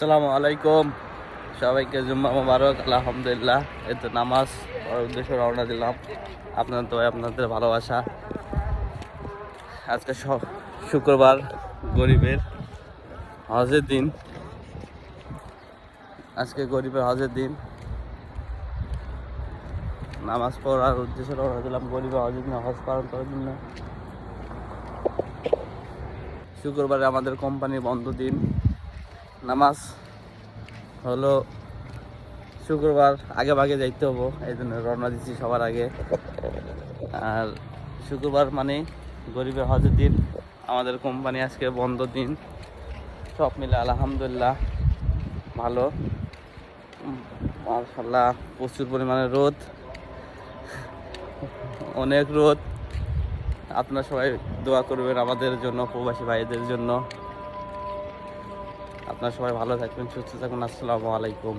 আসসালামু আলাইকুম, সবাইকে জুম্মা মোবারক। আলহামদুলিল্লাহ, এই তো নামাজ পড়ার উদ্দেশ্যে রওনা দিলাম। আপনার তো আপনাদের ভালোবাসা। আজকে শুক্রবার, গরিবের হজের দিন। আজকে গরিবের হজের দিন, নামাজ পড়ার উদ্দেশ্যে রওনা দিলাম। গরিবের হজের দিন হজ পালন করার জন্য। শুক্রবারে আমাদের কোম্পানির বন্ধ দিন। নামাজ হলো শুক্রবার, আগে ভাগে যাইতে হবো, এই জন্য রওনা দিচ্ছি সবার আগে। আর শুক্রবার মানে গরিবের হজের দিন, আমাদের কোম্পানি আজকে বন্ধ দিন। সব মিলে আলহামদুলিল্লাহ ভালো। মাশাআল্লাহ, প্রচুর পরিমাণে রোদ, অনেক রোদ। আপনারা সবাই দোয়া করবেন আমাদের জন্য, প্রবাসী ভাইদের জন্য। আপনারা সবাই ভালো থাকবেন, সুস্থ থাকুন। আসসালামু আলাইকুম।